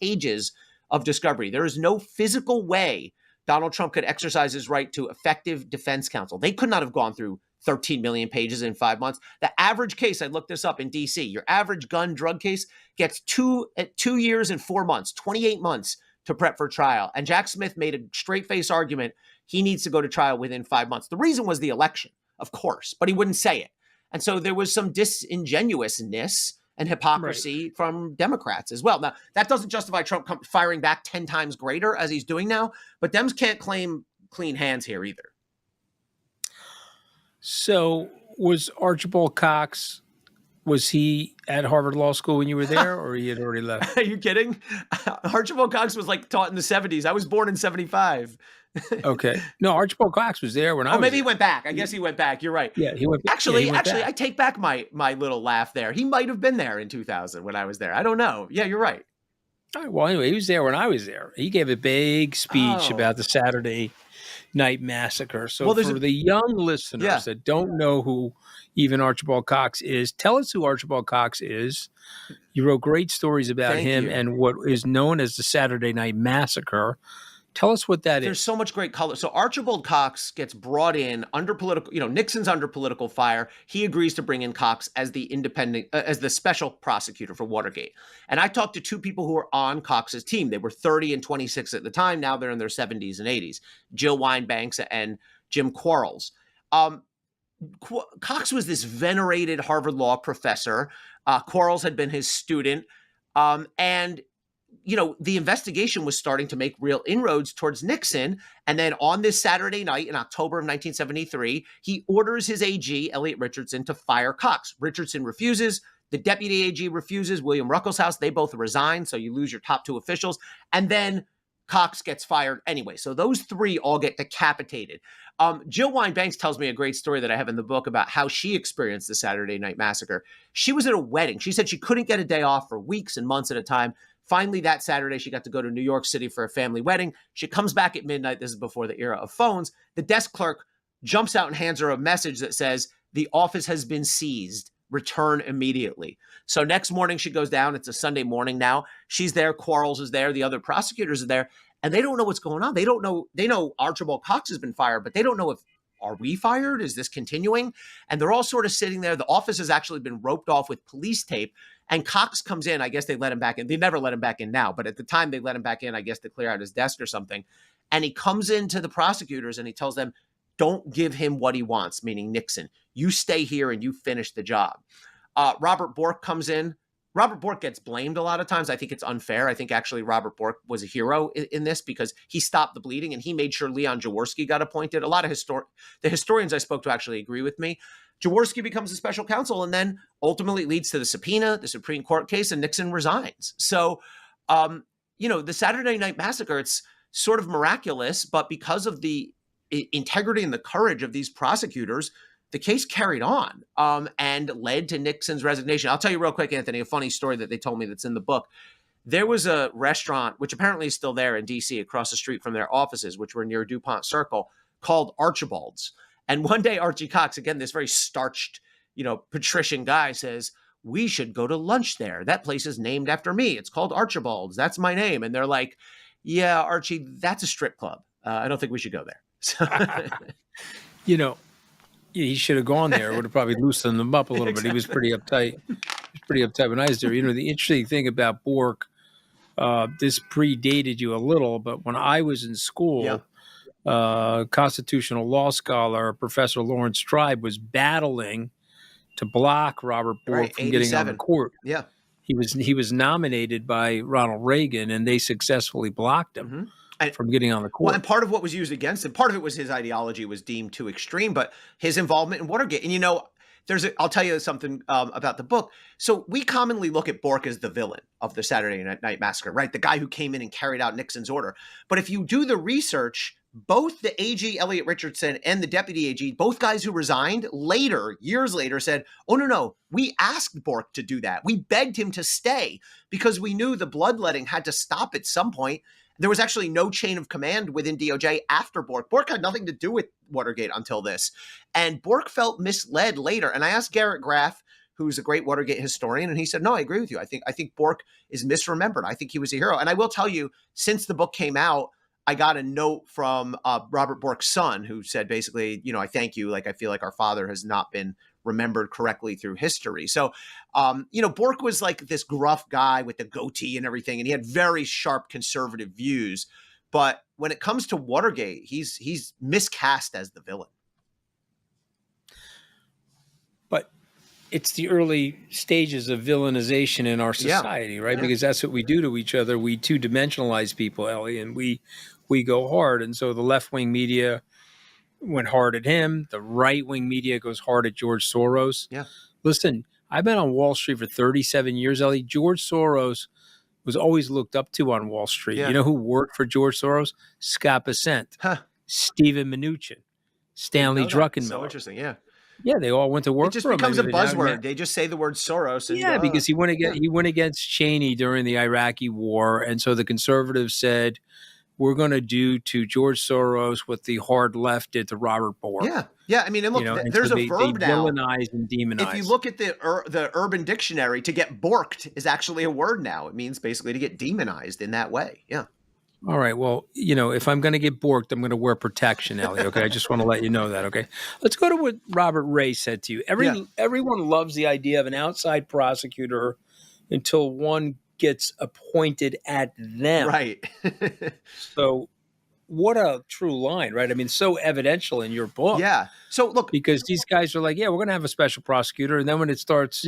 pages of discovery. There is no physical way Donald Trump could exercise his right to effective defense counsel. They could not have gone through 13 million pages in 5 months. The average case, I looked this up in DC, your average gun drug case gets 2 years and 4 months, 28 months to prep for trial. And Jack Smith made a straight face argument. He needs to go to trial within 5 months. The reason was the election, of course, but he wouldn't say it. And so there was some disingenuousness and hypocrisy from Democrats as well. Now, that doesn't justify Trump firing back 10 times greater as he's doing now, but Dems can't claim clean hands here either. So was Archibald Cox, was he at Harvard Law School when you were there or he had already left? Are you kidding? Archibald Cox was taught in the 70s. I was born in 75. Okay. No, Archibald Cox was there when I was maybe there. He went back. I guess he went back. You're right. Yeah, he went back. Actually, back. I take back my little laugh there. He might have been there in 2000 when I was there. I don't know. Yeah, you're right. All right, well, anyway, he was there when I was there. He gave a big speech about the Saturday Night Massacre. So for the young listeners that don't know who even Archibald Cox is, tell us who Archibald Cox is. You wrote great stories about him and what is known as the Saturday Night Massacre. Tell us what that is. There's so much great color. So Archibald Cox gets brought in under political, Nixon's under political fire. He agrees to bring in Cox as the as the special prosecutor for Watergate. And I talked to two people who were on Cox's team. They were 30 and 26 at the time. Now they're in their 70s and 80s. Jill Wine-Banks and Jim Quarles. Cox was this venerated Harvard Law professor. Quarles had been his student. And the investigation was starting to make real inroads towards Nixon. And then on this Saturday night in October of 1973, he orders his AG, Elliot Richardson, to fire Cox. Richardson refuses. The deputy AG refuses. William Ruckelshaus, they both resign. So you lose your top two officials. And then Cox gets fired anyway. So those three all get decapitated. Jill Wine-Banks tells me a great story that I have in the book about how she experienced the Saturday Night Massacre. She was at a wedding. She said she couldn't get a day off for weeks and months at a time. Finally, that Saturday, she got to go to New York City for a family wedding. She comes back at midnight. This is before the era of phones. The desk clerk jumps out and hands her a message that says, "The office has been seized. Return immediately." So next morning, she goes down. It's a Sunday morning now. She's there. Quarles is there. The other prosecutors are there. And they don't know what's going on. They don't know. They know Archibald Cox has been fired, but they don't know if, are we fired? Is this continuing? And they're all sort of sitting there. The office has actually been roped off with police tape. And Cox comes in. I guess they let him back in. They never let him back in now. But at the time, they let him back in, I guess, to clear out his desk or something. And he comes into the prosecutors and he tells them, don't give him what he wants, meaning Nixon. You stay here and you finish the job. Robert Bork comes in. Robert Bork gets blamed a lot of times. I think it's unfair. I think actually Robert Bork was a hero in this because he stopped the bleeding and he made sure Leon Jaworski got appointed. A lot of the historians I spoke to actually agree with me. Jaworski becomes a special counsel and then ultimately leads to the subpoena, the Supreme Court case, and Nixon resigns. So, the Saturday Night Massacre, it's sort of miraculous, but because of the integrity and the courage of these prosecutors, the case carried on and led to Nixon's resignation. I'll tell you real quick, Anthony, a funny story that they told me that's in the book. There was a restaurant, which apparently is still there in D.C., across the street from their offices, which were near DuPont Circle, called Archibald's. And one day, Archie Cox, again, this very starched, patrician guy, says, "We should go to lunch there. That place is named after me. It's called Archibald's. That's my name." And they're like, "Yeah, Archie, that's a strip club. I don't think we should go there." So he should have gone there. It would have probably loosened him up a little bit. He was pretty uptight. When I was there. The interesting thing about Bork, this predated you a little, but when I was in school, constitutional law scholar Professor Lawrence Tribe was battling to block Robert Bork from getting on the court. Yeah, he was nominated by Ronald Reagan, and they successfully blocked him. From getting on the court. Well, and part of what was used against him, part of it was his ideology was deemed too extreme, but his involvement in Watergate. And I'll tell you something about the book. So we commonly look at Bork as the villain of the Saturday Night Massacre, right? The guy who came in and carried out Nixon's order. But if you do the research, both the AG, Elliot Richardson, and the deputy AG, both guys who resigned later, years later, said, "Oh, no, we asked Bork to do that. We begged him to stay because we knew the bloodletting had to stop at some point." There was actually no chain of command within DOJ after Bork. Bork had nothing to do with Watergate until this. And Bork felt misled later. And I asked Garrett Graff, who's a great Watergate historian, and he said, "No, I agree with you. I think Bork is misremembered. I think he was a hero." And I will tell you, since the book came out, I got a note from Robert Bork's son who said basically, "I thank you. Like, I feel like our father has not been remembered correctly through history." So, Bork was like this gruff guy with the goatee and everything, and he had very sharp conservative views. But when it comes to Watergate, he's miscast as the villain. But it's the early stages of villainization in our society, right? Yeah. Because that's what we do to each other. We two-dimensionalize people, Ellie, and we go hard. And so the left-wing media went hard at him. The right-wing media goes hard at George Soros. Yeah. Listen, I've been on Wall Street for 37 years, Ellie. George Soros was always looked up to on Wall Street. Yeah. You know who worked for George Soros? Scott Bessent, Stephen Mnuchin, Stanley Druckenmiller. So interesting, yeah. Yeah, they all went to work for him. It just becomes a buzzword. They just say the word Soros. And because he went against Cheney during the Iraqi war. And so the conservatives said, we're going to do to George Soros what the hard left did to Robert Bork. Yeah. Yeah. I mean, and look, there's a verb they now. Villainize and demonize. If you look at the Urban Dictionary, to get borked is actually a word now. It means basically to get demonized in that way. Yeah. All right. Well, if I'm going to get borked, I'm going to wear protection, Ellie. Okay. I just want to let you know that. Okay. Let's go to what Robert Ray said to you. Everyone loves the idea of an outside prosecutor until one gets appointed at them. Right. So what a true line, right? I mean, so evidential in your book. Yeah. So look, because these guys are like, yeah, we're going to have a special prosecutor. And then when it starts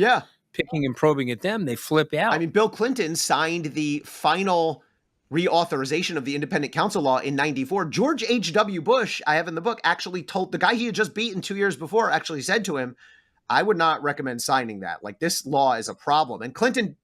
picking and probing at them, they flip out. I mean, Bill Clinton signed the final reauthorization of the independent counsel law in 94. George H.W. Bush, I have in the book, actually told the guy he had just beaten 2 years before, actually said to him, I would not recommend signing that. Like, this law is a problem. And Clinton,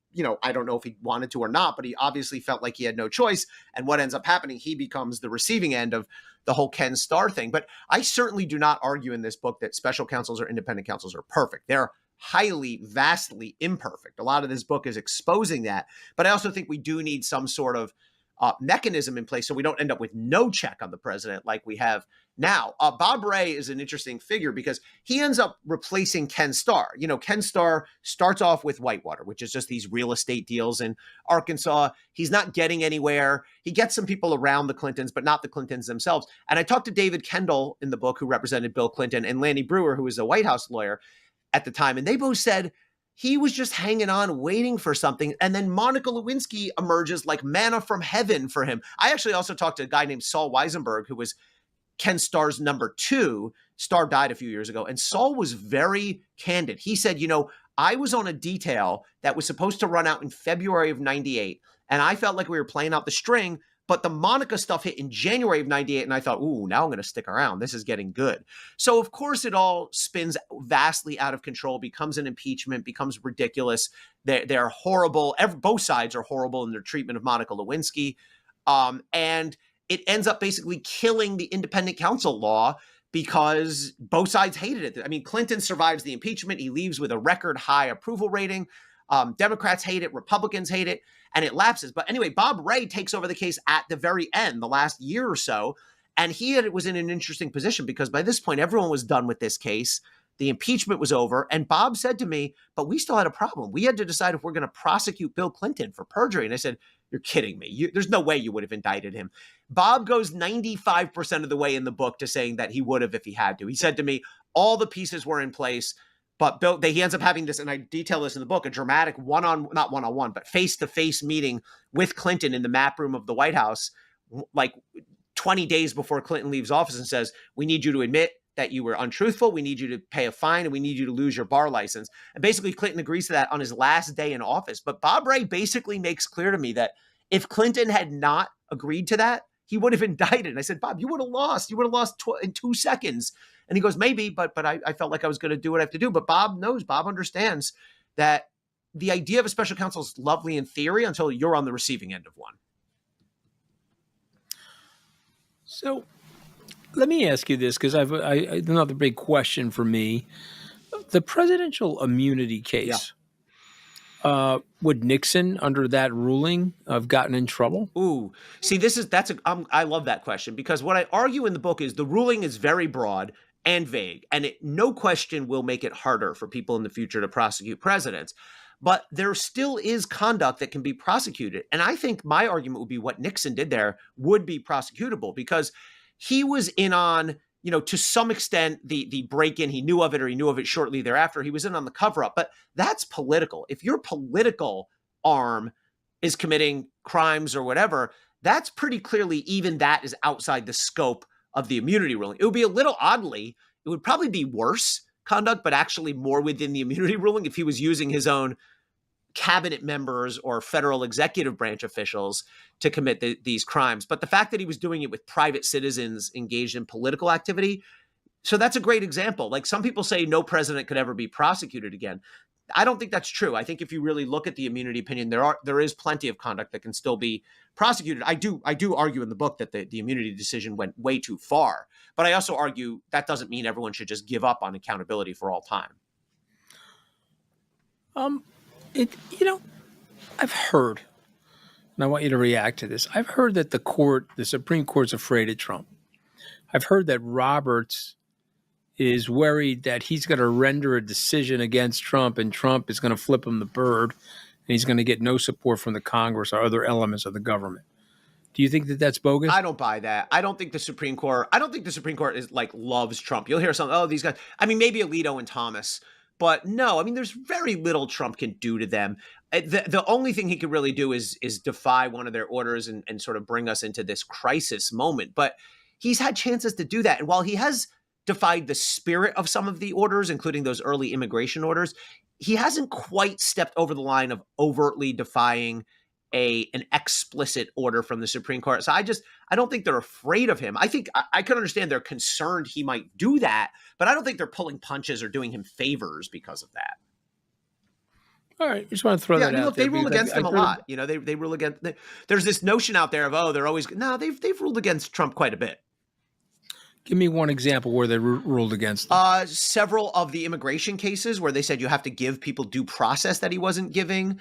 I don't know if he wanted to or not, but he obviously felt like he had no choice. And what ends up happening, he becomes the receiving end of the whole Ken Starr thing. But I certainly do not argue in this book that special counsels or independent counsels are perfect. They're highly, vastly imperfect. A lot of this book is exposing that. But I also think we do need some sort of mechanism in place so we don't end up with no check on the president like we have now. Bob Ray is an interesting figure because he ends up replacing Ken Starr. Ken Starr starts off with Whitewater, which is just these real estate deals in Arkansas. He's not getting anywhere. He gets some people around the Clintons, but not the Clintons themselves. And I talked to David Kendall in the book, who represented Bill Clinton, and Lanny Brewer, who was a White House lawyer at the time. And they both said he was just hanging on, waiting for something. And then Monica Lewinsky emerges like manna from heaven for him. I actually also talked to a guy named Saul Weisenberg, who was Ken Starr's number 2. Starr died a few years ago. And Saul was very candid. He said, I was on a detail that was supposed to run out in February of 98. And I felt like we were playing out the string. But the Monica stuff hit in January of 98. And I thought, ooh, now I'm going to stick around. This is getting good. So, of course, it all spins vastly out of control, becomes an impeachment, becomes ridiculous. They're horrible. Both sides are horrible in their treatment of Monica Lewinsky. And it ends up basically killing the independent counsel law because both sides hated it. I mean, Clinton survives the impeachment. He leaves with a record high approval rating. Democrats hate it. Republicans hate it. And it lapses. But anyway, Bob Ray takes over the case at the very end, the last year or so. And he was in an interesting position because by this point, everyone was done with this case. The impeachment was over. And Bob said to me, but we still had a problem. We had to decide if we're going to prosecute Bill Clinton for perjury. And I said, you're kidding me. There's no way you would have indicted him. Bob goes 95% of the way in the book to saying that he would have if he had to. He said to me, all the pieces were in place. But Bill, he ends up having this, and I detail this in the book, a dramatic not one-on-one, but face-to-face meeting with Clinton in the map room of the White House, like 20 days before Clinton leaves office, and says, we need you to admit that you were untruthful. We need you to pay a fine, and we need you to lose your bar license. And basically, Clinton agrees to that on his last day in office. But Bob Ray basically makes clear to me that if Clinton had not agreed to that, he would have indicted. And I said, Bob, you would have lost. You would have lost in 2 seconds. And he goes, maybe, but I felt like I was going to do what I have to do. But Bob understands that the idea of a special counsel is lovely in theory until you're on the receiving end of one. So let me ask you this, because I've another big question for me. The presidential immunity case, would Nixon, under that ruling, have gotten in trouble? Ooh, see, I love that question, because what I argue in the book is the ruling is very broad and vague, and it no question will make it harder for people in the future to prosecute presidents. But there still is conduct that can be prosecuted. And I think my argument would be what Nixon did there would be prosecutable, because he was in on, to some extent, the break-in. He knew of it, or he knew of it shortly thereafter. He was in on the cover-up. But that's political. If your political arm is committing crimes or whatever, that's pretty clearly, even that is outside the scope of the immunity ruling. It would be a little oddly, it would probably be worse conduct, but actually more within the immunity ruling if he was using his own cabinet members or federal executive branch officials to commit these crimes. But the fact that he was doing it with private citizens engaged in political activity, so that's a great example. Like, some people say no president could ever be prosecuted again. I don't think that's true. I think if you really look at the immunity opinion, there is plenty of conduct that can still be prosecuted. I do argue in the book that the immunity decision went way too far, but I also argue that doesn't mean everyone should just give up on accountability for all time. I've heard, and I want you to react to this. I've heard that the Supreme Court's afraid of Trump. I've heard that Roberts is worried that he's going to render a decision against Trump, and Trump is going to flip him the bird, and he's going to get no support from the Congress or other elements of the government. Do you think that that's bogus? I don't buy that. I don't think the Supreme Court is like loves Trump. You'll hear something, these guys. I mean, maybe Alito and Thomas, but no, I mean, there's very little Trump can do to them. The only thing he could really do is defy one of their orders and sort of bring us into this crisis moment. But he's had chances to do that. And while he has defied the spirit of some of the orders, including those early immigration orders, he hasn't quite stepped over the line of overtly defying an explicit order from the Supreme Court. So I don't think they're afraid of him. I think I can understand they're concerned he might do that, but I don't think they're pulling punches or doing him favors because of that. All right, I just want to throw that out. Look, there they rule against him a lot. Them. They rule against. There's this notion out there of they're always they've ruled against Trump quite a bit. Give me one example where they ruled against him. Several of the immigration cases where they said you have to give people due process that he wasn't giving.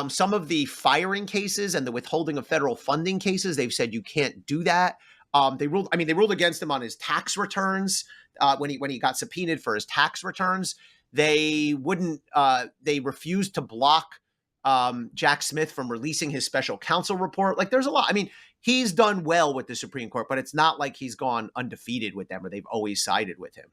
Some of the firing cases and the withholding of federal funding cases, they've said you can't do that. They ruled against him on his tax returns when he got subpoenaed for his tax returns. They refused to block Jack Smith from releasing his special counsel report. Like, there's a lot. I mean, he's done well with the Supreme Court, but it's not like he's gone undefeated with them or they've always sided with him.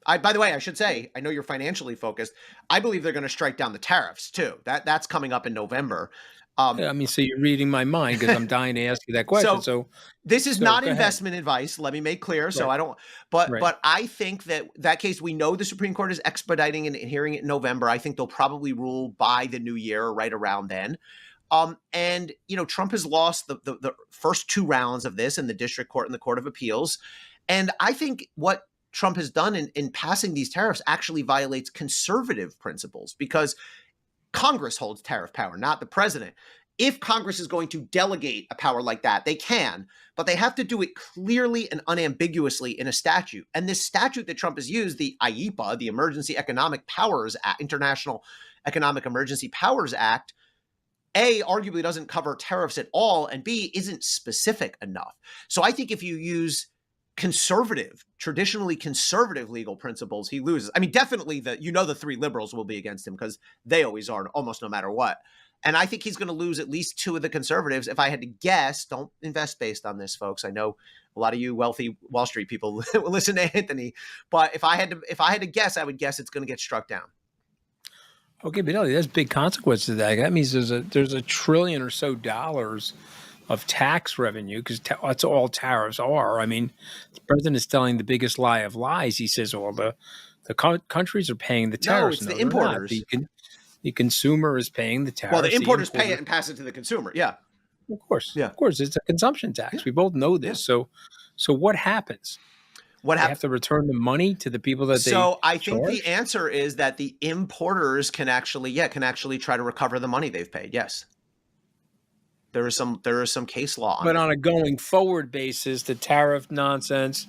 By the way, I should say, I know you're financially focused. I believe they're going to strike down the tariffs too. That's coming up in November. So you're reading my mind because I'm dying to ask you that question. So this is not investment advice. Let me make clear. So I don't, but I think that case, we know the Supreme Court is expediting and hearing it in November. I think they'll probably rule by the new year, right around then. And Trump has lost the first two rounds of this in the district court and the Court of Appeals. And I think what Trump has done in passing these tariffs actually violates conservative principles because Congress holds tariff power, not the president. If Congress is going to delegate a power like that, they can, but they have to do it clearly and unambiguously in a statute. And this statute that Trump has used, the IEPA, the Emergency Economic Powers Act, International Economic Emergency Powers Act, A, arguably doesn't cover tariffs at all, and B, isn't specific enough. So I think if you use traditionally conservative legal principles, he loses. I mean, definitely the three liberals will be against him because they always are, almost no matter what. And I think he's going to lose at least two of the conservatives. If I had to guess, don't invest based on this, folks. I know a lot of you wealthy Wall Street people will listen to Anthony, but if I had to guess, I would guess it's going to get struck down. Okay, but there's big consequences to that. That means there's $1 trillion or so of tax revenue, because that's all tariffs are. I mean, the president is telling the biggest lie of lies. He says all the countries are paying the tariffs. No, it's the importers. The consumer is paying the tariffs. Well, the importers pay it and pass it to the consumer. Yeah, of course. Yeah, of course. It's a consumption tax. Yeah. We both know this. Yeah. So what happens? They have to return the money to the people that they So I think the answer is that the importers can actually try to recover the money they've paid. Yes. There is some case law on it. But on a going forward basis, the tariff nonsense,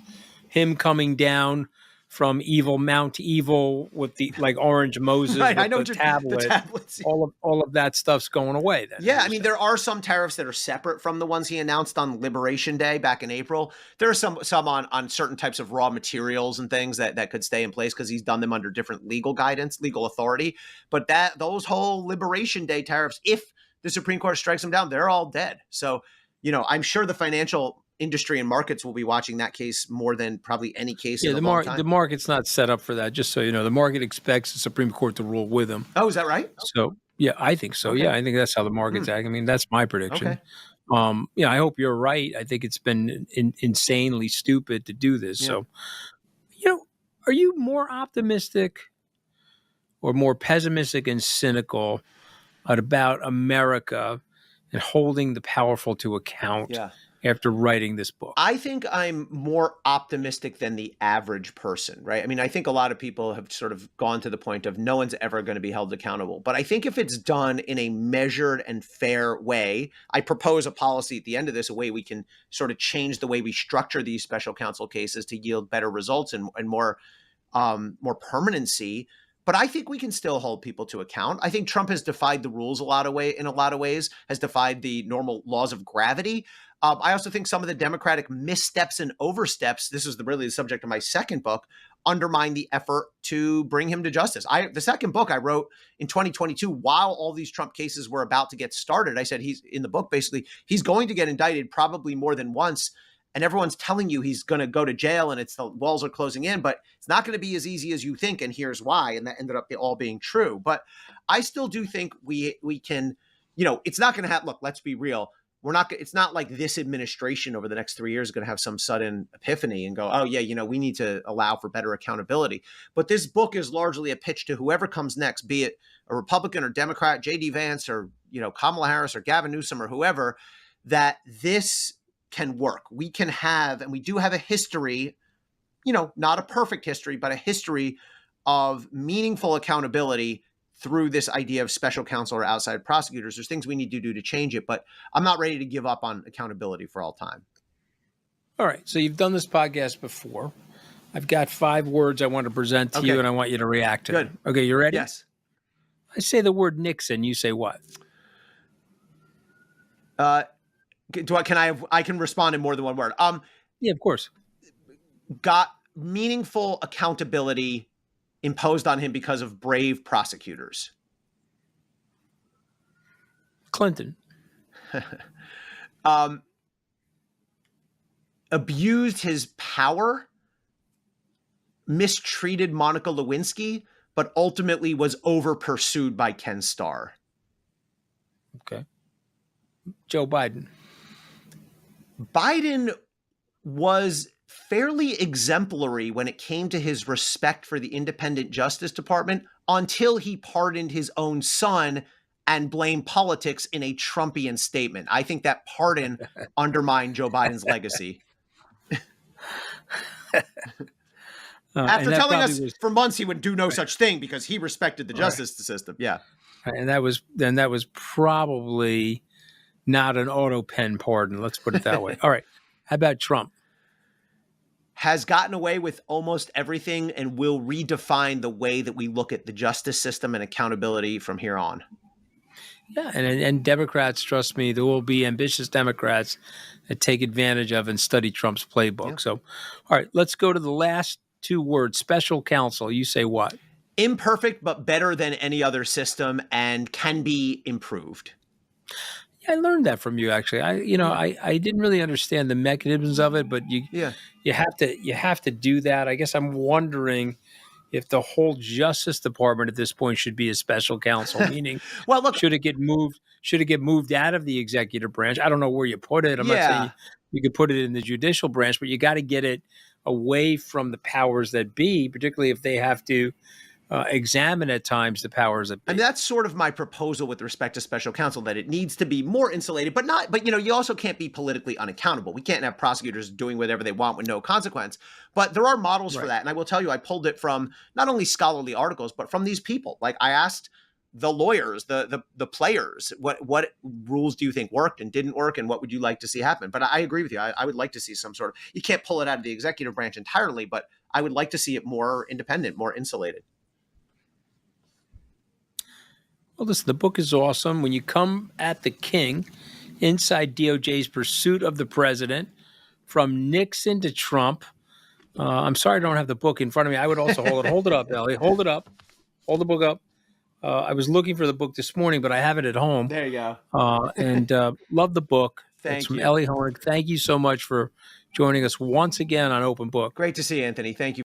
him coming down from Mount Evil with the Orange Moses right, with I know the tablets, all of that stuff's going away then. Yeah, I mean, there are some tariffs that are separate from the ones he announced on Liberation Day back in April. There are some on certain types of raw materials and things that could stay in place because he's done them under different legal guidance, legal authority. But those whole Liberation Day tariffs, if the Supreme Court strikes them down, they're all dead. So, I'm sure the financial industry and markets will be watching that case more than probably any case in a long time. The market's not set up for that, just so you know. The market expects the Supreme Court to rule with them. Oh, is that right? So, yeah, I think so. Okay. Yeah, I think that's how the market's acting. I mean, that's my prediction. Okay. I hope you're right. I think it's been insanely stupid to do this. Yeah. So, are you more optimistic or more pessimistic and cynical about America and holding the powerful to account after writing this book? I think I'm more optimistic than the average person, right? I mean, I think a lot of people have sort of gone to the point of no one's ever going to be held accountable. But I think if it's done in a measured and fair way, I propose a policy at the end of this, a way we can sort of change the way we structure these special counsel cases to yield better results and more permanency. But I think we can still hold people to account. I think Trump has defied the rules in a lot of ways, has defied the normal laws of gravity. I also think some of the Democratic missteps and oversteps, this is really the subject of my second book, undermine the effort to bring him to justice. The second book I wrote in 2022, while all these Trump cases were about to get started, I said he's in the book, basically, he's going to get indicted probably more than once. And everyone's telling you he's going to go to jail and the walls are closing in, but it's not going to be as easy as you think. And here's why. And that ended up all being true. But I still do think we can, it's not going to happen. Look, let's be real. it's not like this administration over the next 3 years is going to have some sudden epiphany and go, oh yeah, we need to allow for better accountability. But this book is largely a pitch to whoever comes next, be it a Republican or Democrat, J.D. Vance or, Kamala Harris or Gavin Newsom or whoever, that this can work. We can have, and we do have a history, not a perfect history, but a history of meaningful accountability through this idea of special counsel or outside prosecutors. There's things we need to do to change it, but I'm not ready to give up on accountability for all time. All right. So you've done this podcast before. I've got 5 words I want to present to you, and I want you to react to them. Okay, you ready? Yes. I say the word Nixon. You say what? I can respond in more than one word. Yeah, of course. Got meaningful accountability imposed on him because of brave prosecutors. Clinton. Abused his power, mistreated Monica Lewinsky, but ultimately was over-pursued by Ken Starr. Okay. Joe Biden. Biden was fairly exemplary when it came to his respect for the independent Justice Department until he pardoned his own son and blamed politics in a Trumpian statement. I think that pardon undermined Joe Biden's legacy. After telling us for months he would do no such thing because he respected the justice system. Yeah. And that was probably not an auto pen pardon. Let's put it that way. All right. How about Trump? Has gotten away with almost everything and will redefine the way that we look at the justice system and accountability from here on. Yeah, and Democrats, trust me, there will be ambitious Democrats that take advantage of and study Trump's playbook. Yeah. So, all right, let's go to the last 2 words, special counsel. You say what? Imperfect, but better than any other system and can be improved. I learned that from you, actually. I didn't really understand the mechanisms of it, but you have to do that. I guess I'm wondering if the whole Justice Department at this point should be a special counsel, meaning well, look, should it get moved out of the executive branch? I don't know where you put it. I'm not saying you could put it in the judicial branch, but you got to get it away from the powers that be, particularly if they have to examine at times the powers that be. And that's sort of my proposal with respect to special counsel, that it needs to be more insulated, but you also can't be politically unaccountable. We can't have prosecutors doing whatever they want with no consequence. But there are models for that. And I will tell you, I pulled it from not only scholarly articles, but from these people. Like I asked the lawyers, the players, what rules do you think worked and didn't work, and what would you like to see happen? But I agree with you. I would like to see some sort of, you can't pull it out of the executive branch entirely, but I would like to see it more independent, more insulated. Well, listen, the book is awesome. When you come at the king, inside DOJ's pursuit of the president, from Nixon to Trump. I'm sorry I don't have the book in front of me. I would also hold it up, Ellie. Hold it up. Hold the book up. I was looking for the book this morning, but I have it at home. There you go. Love the book. It's from Ellie Honig. Thank you so much for joining us once again on Open Book. Great to see you, Anthony. Thank you.